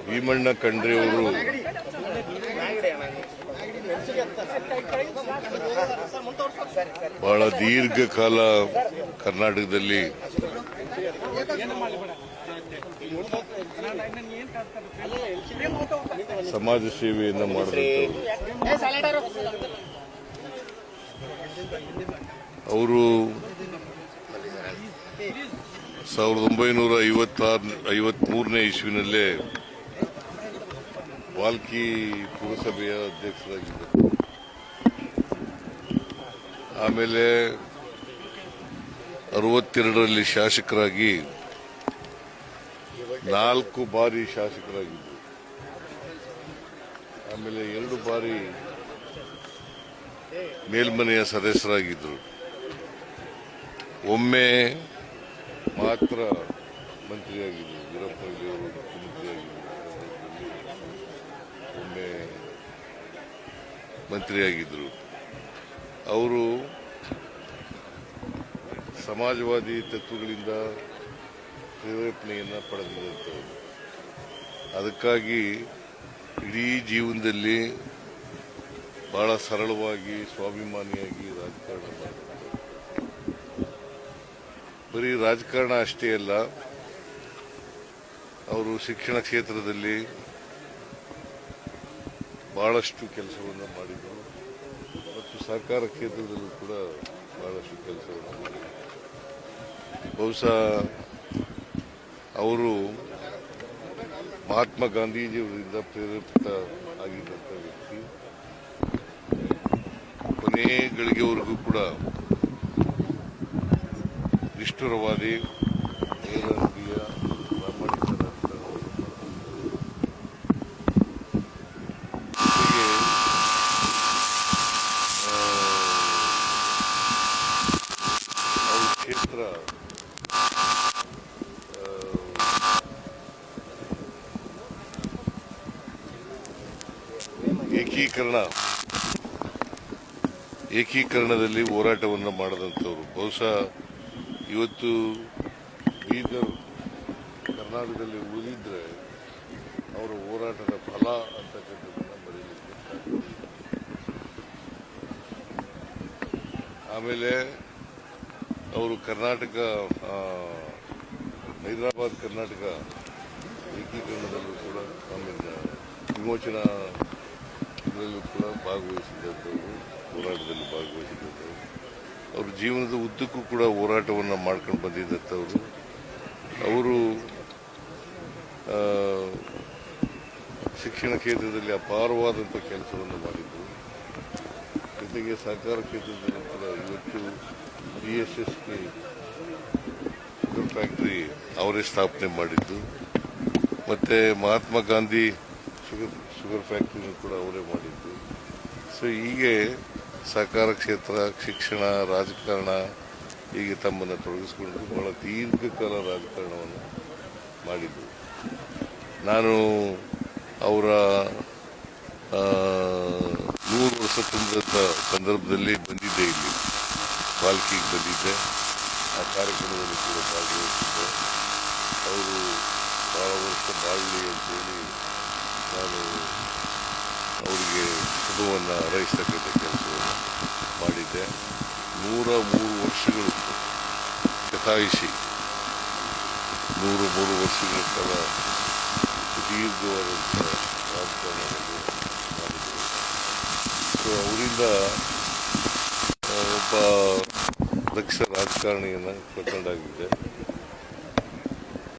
ಭೀಮಣ್ಣ ಖಂಡ್ರೆ ಅವರು ಬಹಳ ದೀರ್ಘಕಾಲ ಕರ್ನಾಟಕದಲ್ಲಿ ಸಮಾಜ ಸೇವೆಯನ್ನು ಮಾಡಿದಂಥವರು. ಅವರು 1953ನೇ ಇಸ್ವಿನಲ್ಲೇ ವಾಲ್ಕಿ ಪುರಸಭೆಯ ಅಧ್ಯಕ್ಷರಾಗಿದ್ದರು. ಆಮೇಲೆ 62ರಲ್ಲಿ ಶಾಸಕರಾಗಿ 4 ಬಾರಿ ಶಾಸಕರಾಗಿದ್ದರು. ಆಮೇಲೆ 2 ಬಾರಿ ಮೇಲ್ಮನೆಯ ಸದಸ್ಯರಾಗಿದ್ದರು. ಒಮ್ಮೆ ಮಾತ್ರ ಮಂತ್ರಿಯಾಗಿದ್ದರು. ವೀರಪ್ಪ ಮೊಯ್ಲಿಯವರು ಮುಖ್ಯಮಂತ್ರಿಯಾಗಿದ್ದರು. ಒಮ್ಮೆ ಮಂತ್ರಿಯಾಗಿದ್ದರು. ಅವರು ಸಮಾಜವಾದಿ ತತ್ವಗಳಿಂದ ಪ್ರೇರೇಪಣೆಯನ್ನು ಪಡೆದಿದ್ದಂಥವರು. ಅದಕ್ಕಾಗಿ ಇಡೀ ಜೀವನದಲ್ಲಿ ಬಹಳ ಸರಳವಾಗಿ ಸ್ವಾಭಿಮಾನಿಯಾಗಿ ರಾಜಕಾರಣ ಮಾಡಿದ್ದಾರೆ. ಬರೀ ರಾಜಕಾರಣ ಅಷ್ಟೇ ಅಲ್ಲ, ಅವರು ಶಿಕ್ಷಣ ಕ್ಷೇತ್ರದಲ್ಲಿ ಬಹಳಷ್ಟು ಕೆಲಸವನ್ನು ಮಾಡಿದರು ಮತ್ತು ಸಹಕಾರ ಕ್ಷೇತ್ರದಲ್ಲೂ ಕೂಡ ಬಹಳಷ್ಟು ಕೆಲಸವನ್ನು ಮಾಡಿದರು. ಬಹುಶಃ ಅವರು ಮಹಾತ್ಮ ಗಾಂಧೀಜಿಯವರಿಂದ ಪ್ರೇರೇಪಿತ ಆಗಿದ್ದಂಥ ವ್ಯಕ್ತಿ. ಕೊನೆ ಗಳಿಗೆವರೆಗೂ ಕೂಡ ನಿಷ್ಠುರವಾದಿ, ನೇರನೀತಿಯ, ಪ್ರಾಮಾಣಿಕ ಅವ್ರ ಕ್ಷೇತ್ರ ಏಕೀಕರಣದಲ್ಲಿ ಹೋರಾಟವನ್ನು ಮಾಡದಂಥವ್ರು. ಬಹುಶಃ ಇವತ್ತು ಬೀದರ್ ಕರ್ನಾಟಕದಲ್ಲಿ ಉಳಿದಿದ್ರೆ ಅವರ ಹೋರಾಟದ ಫಲ ಅಂತಕ್ಕಂಥದ್ದನ್ನು ಬರೀಲಿಕ್ಕೆ ಸಾಧ್ಯ. ಆಮೇಲೆ ಅವರು ಕರ್ನಾಟಕ ಹೈದರಾಬಾದ್ ಕರ್ನಾಟಕ ಏಕೀಕರಣದಲ್ಲೂ ಕೂಡ ಆಮೇಲೆ ವಿಮೋಚನಾ ಇದರಲ್ಲೂ ಕೂಡ ಭಾಗವಹಿಸಿದಂಥವರು, ಹೋರಾಟದಲ್ಲಿ ಭಾಗವಹಿಸಿದಂಥವರು. ಅವ್ರ ಜೀವನದ ಉದ್ದಕ್ಕೂ ಕೂಡ ಹೋರಾಟವನ್ನು ಮಾಡ್ಕೊಂಡು ಬಂದಿದ್ದಂಥವರು. ಅವರು ಶಿಕ್ಷಣ ಕ್ಷೇತ್ರದಲ್ಲಿ ಅಪಾರವಾದಂಥ ಕೆಲಸವನ್ನು ಮಾಡಿದ್ದರು. ಜೊತೆಗೆ ಸಹಕಾರ ಕ್ಷೇತ್ರದಲ್ಲೂ ಕೂಡ ಇವತ್ತು BSSK ಶುಗರ್ ಫ್ಯಾಕ್ಟರಿ ಅವರೇ ಸ್ಥಾಪನೆ ಮಾಡಿದ್ದು. ಮತ್ತು ಮಹಾತ್ಮ ಗಾಂಧಿ ಶುಗರ್ ಫ್ಯಾಕ್ಟರಿನೂ ಕೂಡ ಅವರೇ ಮಾಡಿದ್ದು. ಸೊ ಹೀಗೆ ಸಹಕಾರ ಕ್ಷೇತ್ರ, ಶಿಕ್ಷಣ, ರಾಜಕಾರಣ ಹೀಗೆ ತಮ್ಮನ್ನು ತೊಡಗಿಸಿಕೊಂಡು ಬಹಳ ದೀರ್ಘಕಾಲ ರಾಜಕಾರಣವನ್ನು ಮಾಡಿದ್ದು. ನಾನು ಅವರ 100 ವರ್ಷ ತುಂಬಿದ ಸಂದರ್ಭದಲ್ಲಿ ಬಂದಿದ್ದೆ, ಇಲ್ಲಿ ವಾಲ್ಕಿಗೆ ಬಂದಿದ್ದೆ. ಆ ಕಾರ್ಯಕ್ರಮದಲ್ಲಿ ಕೂಡ ಭಾಗವಹಿಸಿದ್ದೆ. ಅವರು ಬಹಳ ವರ್ಷ ಬಾಳಲಿ ಅಂತೇಳಿ ನಾನು ಅವರಿಗೆ ಶುಭವನ್ನು ಹಾರೈಸತಕ್ಕಂಥ ಕೆಲಸವನ್ನು ಮಾಡಿದ್ದೆ. 103 ವರ್ಷಗಳು ಶತಾಯುಷಿ, 103 ವರ್ಷಗಳ ಕಾಲ ದೀರ್ಘವಾದಂಥ ರಾಜಕಾರಣದಲ್ಲಿ ಮಾಡಿದರು. ಸೊ ಅವರಿಂದ ಒಬ್ಬ ದಕ್ಷ ರಾಜಕಾರಣಿಯನ್ನು ಕಳ್ಕೊಂಡಾಗಿದೆ.